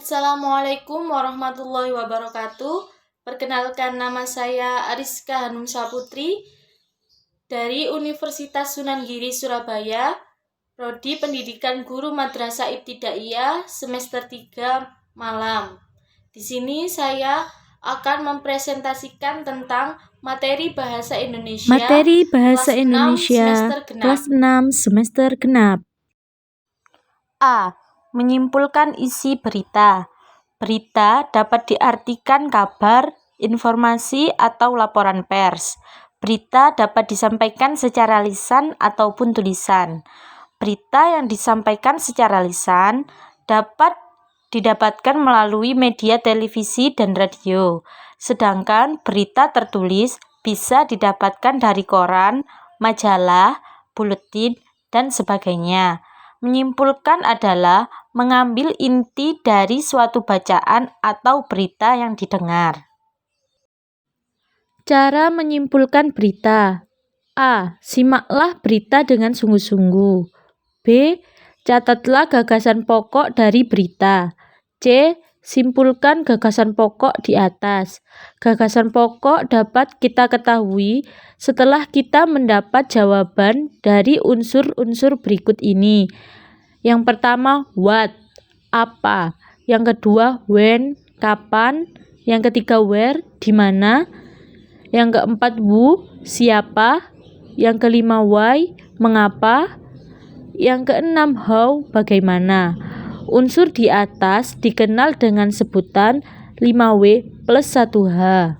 Assalamualaikum warahmatullahi wabarakatuh. Perkenalkan, nama saya Ariska Hanum Saputri dari Universitas Sunan Giri Surabaya, Prodi Pendidikan Guru Madrasah Ibtidaiyah semester 3 Malam. Di sini saya akan mempresentasikan tentang materi Bahasa Indonesia kelas 6 semester genap. A. Menyimpulkan isi berita. Berita dapat diartikan kabar, informasi, atau laporan pers. Berita dapat disampaikan secara lisan ataupun tulisan. Berita yang disampaikan secara lisan dapat didapatkan melalui media televisi dan radio. Sedangkan berita tertulis bisa didapatkan dari koran, majalah, buletin, dan sebagainya. Menyimpulkan adalah mengambil inti dari suatu bacaan atau berita yang didengar. Cara menyimpulkan berita. A. Simaklah berita dengan sungguh-sungguh. B. Catatlah gagasan pokok dari berita. C. Simpulkan gagasan pokok di atas. Gagasan pokok dapat kita ketahui setelah kita mendapat jawaban dari unsur-unsur berikut ini. Yang pertama, what, apa. Yang kedua, when, kapan. Yang ketiga, where, di mana. Yang keempat, who, siapa. Yang kelima, why, mengapa. Yang keenam, how, bagaimana. Unsur di atas dikenal dengan sebutan 5W plus 1H.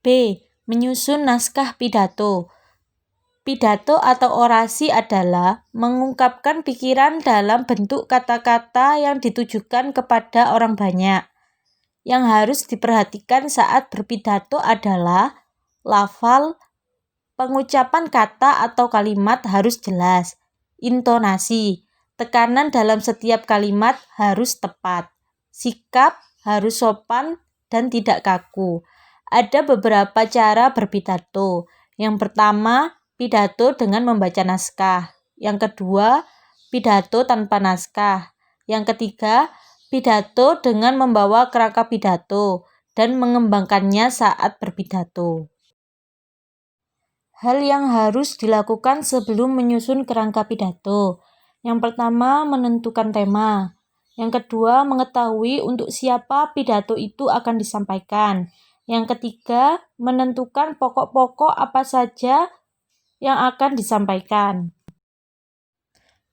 B. Menyusun naskah pidato. Pidato atau orasi adalah mengungkapkan pikiran dalam bentuk kata-kata yang ditujukan kepada orang banyak. Yang harus diperhatikan saat berpidato adalah lafal, pengucapan kata atau kalimat harus jelas, intonasi, tekanan dalam setiap kalimat harus tepat, sikap harus sopan dan tidak kaku. Ada beberapa cara berpidato. Yang pertama, pidato dengan membaca naskah. Yang kedua, pidato tanpa naskah. Yang ketiga, pidato dengan membawa kerangka pidato dan mengembangkannya saat berpidato. Hal yang harus dilakukan sebelum menyusun kerangka pidato. Yang pertama, menentukan tema. Yang kedua, mengetahui untuk siapa pidato itu akan disampaikan. Yang ketiga, menentukan pokok-pokok apa saja yang akan disampaikan.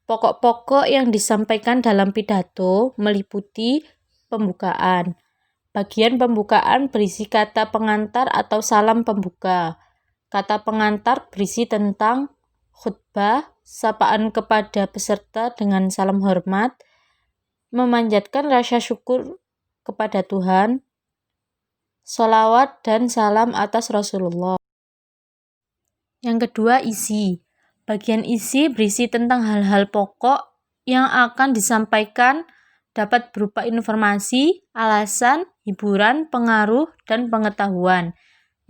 Pokok-pokok yang disampaikan dalam pidato meliputi pembukaan. Bagian pembukaan berisi kata pengantar atau salam pembuka. Kata pengantar berisi tentang khutbah, sapaan kepada peserta dengan salam hormat, memanjatkan rasa syukur kepada Tuhan, sholawat dan salam atas Rasulullah. Yang kedua, isi. Bagian isi berisi tentang hal-hal pokok yang akan disampaikan, dapat berupa informasi, alasan, hiburan, pengaruh, dan pengetahuan.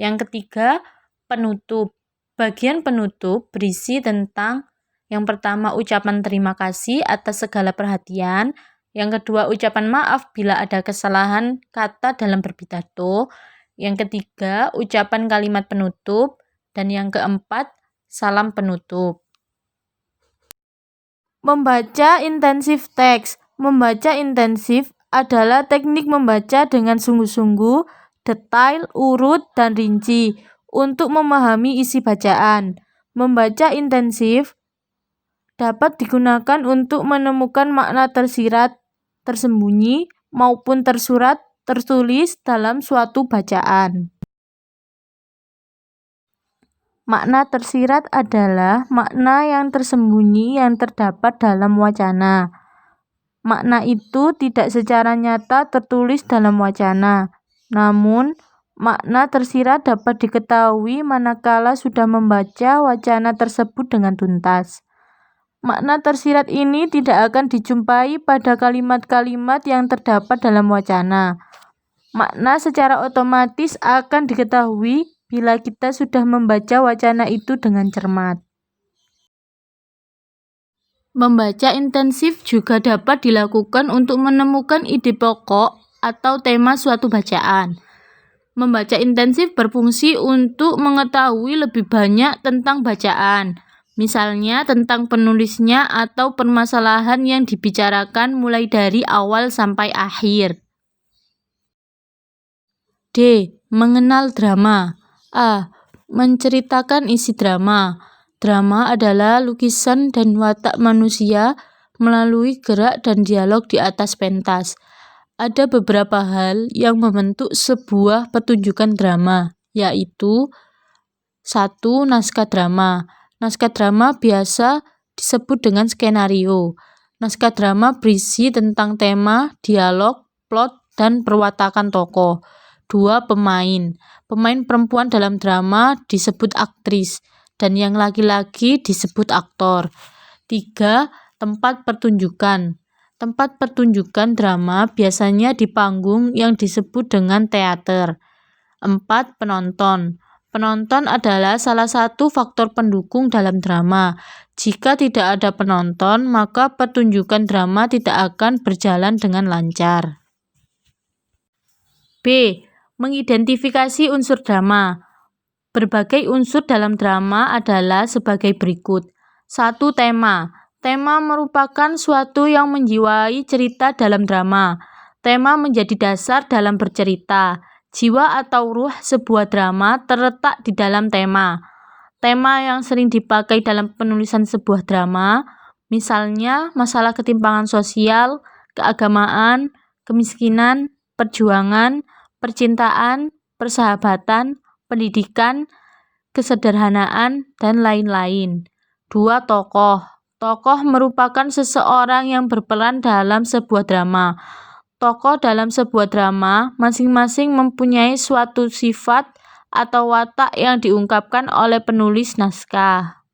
Yang ketiga, penutup. Bagian penutup berisi tentang yang pertama, ucapan terima kasih atas segala perhatian. Yang kedua, ucapan maaf bila ada kesalahan kata dalam berpidato. Yang ketiga, ucapan kalimat penutup. Dan yang keempat, salam penutup. Membaca intensif teks. Membaca intensif adalah teknik membaca dengan sungguh-sungguh, detail, urut, dan rinci untuk memahami isi bacaan. Membaca intensif dapat digunakan untuk menemukan makna tersirat, tersembunyi, maupun tersurat, tertulis dalam suatu bacaan. Makna tersirat adalah makna yang tersembunyi yang terdapat dalam wacana. Makna itu tidak secara nyata tertulis dalam wacana, namun makna tersirat dapat diketahui manakala sudah membaca wacana tersebut dengan tuntas. Makna tersirat ini tidak akan dijumpai pada kalimat-kalimat yang terdapat dalam wacana. Makna secara otomatis akan diketahui bila kita sudah membaca wacana itu dengan cermat. Membaca intensif juga dapat dilakukan untuk menemukan ide pokok atau tema suatu bacaan. Membaca intensif berfungsi untuk mengetahui lebih banyak tentang bacaan, misalnya tentang penulisnya atau permasalahan yang dibicarakan mulai dari awal sampai akhir. D. Mengenal drama. A. Menceritakan isi drama. Drama adalah lukisan dan watak manusia melalui gerak dan dialog di atas pentas. Ada beberapa hal yang membentuk sebuah pertunjukan drama, yaitu 1. Naskah drama. Naskah drama biasa disebut dengan skenario. Naskah drama berisi tentang tema, dialog, plot, dan perwatakan tokoh. 2. Pemain. Pemain perempuan dalam drama disebut aktris, dan yang laki-laki disebut aktor. 3. Tempat pertunjukan. Tempat pertunjukan drama biasanya di panggung yang disebut dengan teater. 4. Penonton. Penonton adalah salah satu faktor pendukung dalam drama. Jika tidak ada penonton, maka pertunjukan drama tidak akan berjalan dengan lancar. B. Mengidentifikasi unsur drama. Berbagai unsur dalam drama adalah sebagai berikut. 1. Tema. Tema merupakan suatu yang menjiwai cerita dalam drama. Tema menjadi dasar dalam bercerita. Jiwa atau ruh sebuah drama terletak di dalam tema. Tema yang sering dipakai dalam penulisan sebuah drama, misalnya masalah ketimpangan sosial, keagamaan, kemiskinan, perjuangan, percintaan, persahabatan, pendidikan, kesederhanaan, dan lain-lain. 2. Tokoh. Tokoh merupakan seseorang yang berperan dalam sebuah drama. Tokoh dalam sebuah drama masing-masing mempunyai suatu sifat atau watak yang diungkapkan oleh penulis naskah.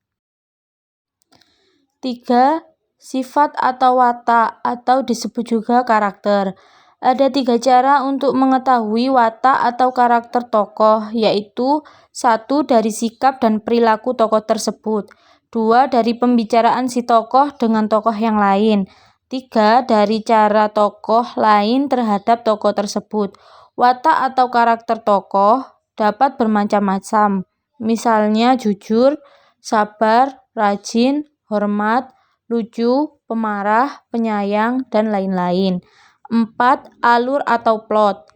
3. Sifat atau watak atau disebut juga karakter. Ada 3 cara untuk mengetahui watak atau karakter tokoh, yaitu 1. Dari sikap dan perilaku tokoh tersebut. 2. Dari pembicaraan si tokoh dengan tokoh yang lain. 3. Dari cara tokoh lain terhadap tokoh tersebut. Watak atau karakter tokoh dapat bermacam-macam, misalnya jujur, sabar, rajin, hormat, lucu, pemarah, penyayang, dan lain-lain. 4. Alur atau plot.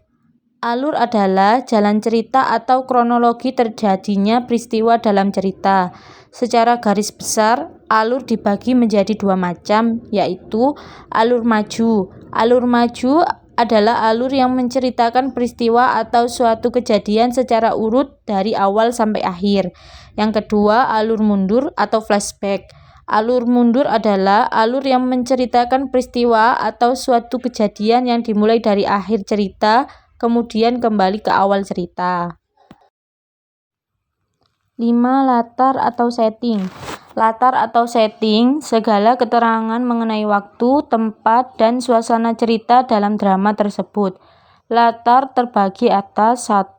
Alur adalah jalan cerita atau kronologi terjadinya peristiwa dalam cerita. Secara garis besar, alur dibagi menjadi 2 macam, yaitu alur maju. Alur maju adalah alur yang menceritakan peristiwa atau suatu kejadian secara urut dari awal sampai akhir. Yang kedua, alur mundur atau flashback. Alur mundur adalah alur yang menceritakan peristiwa atau suatu kejadian yang dimulai dari akhir cerita, kemudian kembali ke awal cerita. 5. Latar atau setting. Latar atau setting, segala keterangan mengenai waktu, tempat, dan suasana cerita dalam drama tersebut. Latar terbagi atas 1.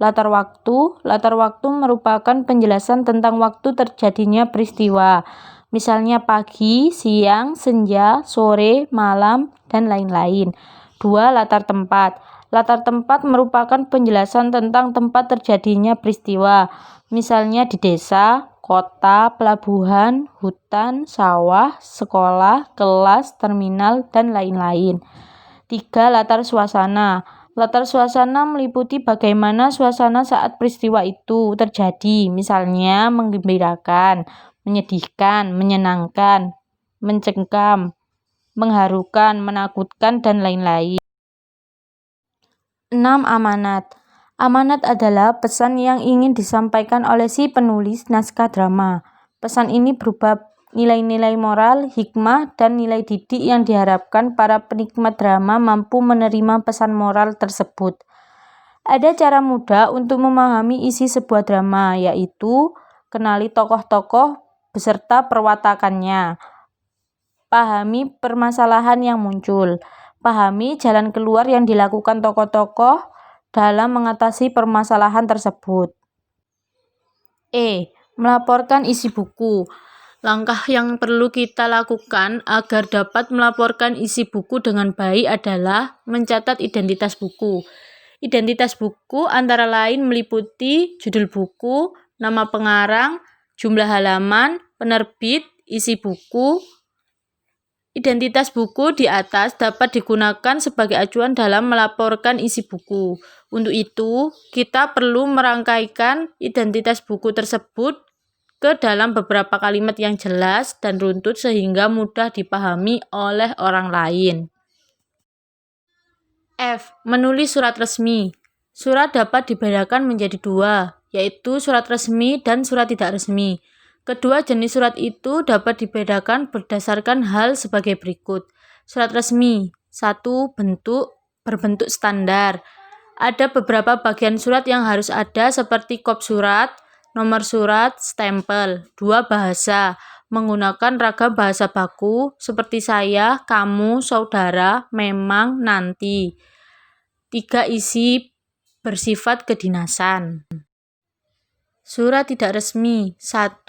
Latar waktu. Latar waktu merupakan penjelasan tentang waktu terjadinya peristiwa, misalnya pagi, siang, senja, sore, malam, dan lain-lain. 2. Latar tempat. Latar tempat merupakan penjelasan tentang tempat terjadinya peristiwa, misalnya di desa, kota, pelabuhan, hutan, sawah, sekolah, kelas, terminal, dan lain-lain. 3. Latar suasana. Latar suasana meliputi bagaimana suasana saat peristiwa itu terjadi, misalnya menggembirakan, menyedihkan, menyenangkan, mencengkam, mengharukan, menakutkan, dan lain-lain. 6. Amanat. Amanat adalah pesan yang ingin disampaikan oleh si penulis naskah drama. Pesan ini berupa nilai-nilai moral, hikmah, dan nilai didik yang diharapkan para penikmat drama mampu menerima pesan moral tersebut. Ada cara mudah untuk memahami isi sebuah drama, yaitu kenali tokoh-tokoh beserta perwatakannya. Pahami permasalahan yang muncul. Pahami jalan keluar yang dilakukan tokoh-tokoh dalam mengatasi permasalahan tersebut. E. Melaporkan isi buku. Langkah yang perlu kita lakukan agar dapat melaporkan isi buku dengan baik adalah mencatat identitas buku. Identitas buku antara lain meliputi judul buku, nama pengarang, jumlah halaman, penerbit, isi buku. Identitas buku di atas dapat digunakan sebagai acuan dalam melaporkan isi buku. Untuk itu, kita perlu merangkaikan identitas buku tersebut ke dalam beberapa kalimat yang jelas dan runtut sehingga mudah dipahami oleh orang lain. F. Menulis surat resmi. Surat dapat dibedakan menjadi dua, yaitu surat resmi dan surat tidak resmi. Kedua jenis surat itu dapat dibedakan berdasarkan hal sebagai berikut. Surat resmi. 1. Berbentuk standar. Ada beberapa bagian surat yang harus ada seperti kop surat, nomor surat, stempel. 2. Bahasa. Menggunakan ragam bahasa baku seperti saya, kamu, saudara, memang, nanti. 3. Isi bersifat kedinasan. Surat tidak resmi. 1.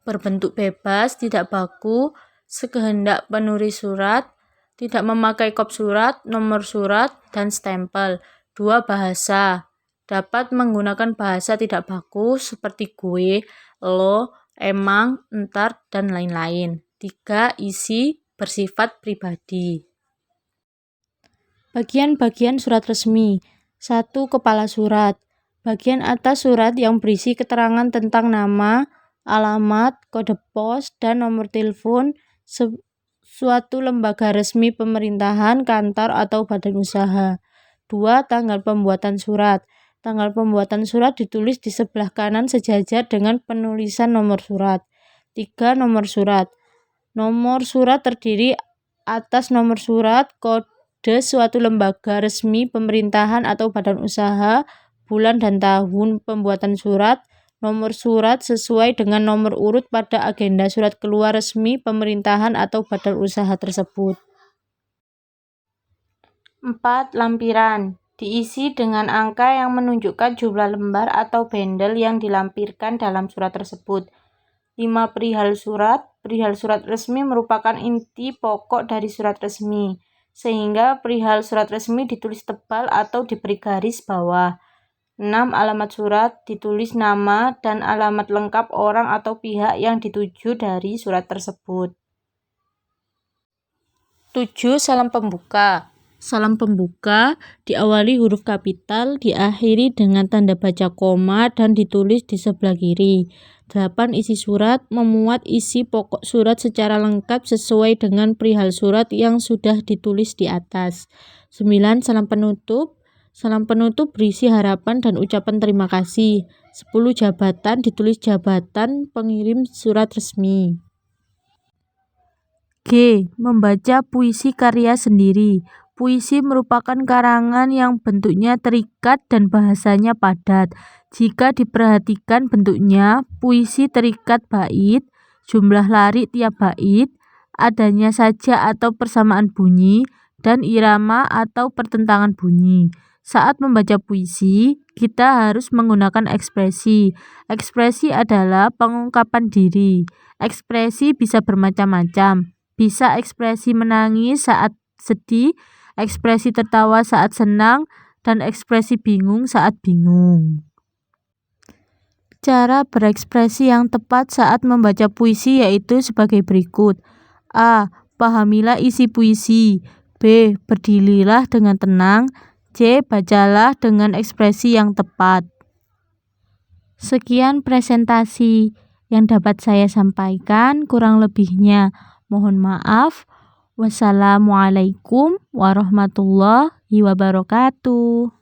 Berbentuk bebas, tidak baku, sekehendak penulis surat, tidak memakai kop surat, nomor surat, dan stempel. 2. Bahasa. Dapat menggunakan bahasa tidak baku seperti gue, lo, emang, entar, dan lain-lain. 3. Isi bersifat pribadi. Bagian-bagian surat resmi. 1. Kepala surat. Bagian atas surat yang berisi keterangan tentang nama, alamat, kode pos, dan nomor telepon suatu lembaga resmi pemerintahan, kantor, atau badan usaha. 2. Tanggal pembuatan surat. Tanggal pembuatan surat ditulis di sebelah kanan sejajar dengan penulisan nomor surat. 3. Nomor surat. Nomor surat terdiri atas nomor surat, kode suatu lembaga resmi pemerintahan atau badan usaha, bulan dan tahun pembuatan surat, nomor surat sesuai dengan nomor urut pada agenda surat keluar resmi pemerintahan atau badan usaha tersebut. 4. Lampiran. Diisi dengan angka yang menunjukkan jumlah lembar atau bendel yang dilampirkan dalam surat tersebut. 5. Perihal surat. Perihal surat resmi merupakan inti pokok dari surat resmi, sehingga perihal surat resmi ditulis tebal atau diberi garis bawah. 6. Alamat surat. Ditulis nama dan alamat lengkap orang atau pihak yang dituju dari surat tersebut. 7. Salam pembuka. Salam pembuka diawali huruf kapital, diakhiri dengan tanda baca koma, dan ditulis di sebelah kiri. 8. Isi surat. Memuat isi pokok surat secara lengkap sesuai dengan perihal surat yang sudah ditulis di atas. 9. Salam penutup. Salam penutup berisi harapan dan ucapan terima kasih. 10. Jabatan. Ditulis jabatan pengirim surat resmi. G. Membaca puisi karya sendiri. Puisi merupakan karangan yang bentuknya terikat dan bahasanya padat. Jika diperhatikan bentuknya, puisi terikat bait, jumlah larik tiap bait, adanya saja atau persamaan bunyi, dan irama atau pertentangan bunyi. Saat membaca puisi, kita harus menggunakan ekspresi. Ekspresi adalah pengungkapan diri. Ekspresi bisa bermacam-macam. Bisa ekspresi menangis saat sedih, ekspresi tertawa saat senang, dan ekspresi bingung saat bingung. Cara berekspresi yang tepat saat membaca puisi yaitu sebagai berikut. A. Pahamilah isi puisi. B. Berdirilah dengan tenang. C. Bacalah dengan ekspresi yang tepat. Sekian presentasi yang dapat saya sampaikan, kurang lebihnya mohon maaf. Wassalamualaikum warahmatullahi wabarakatuh.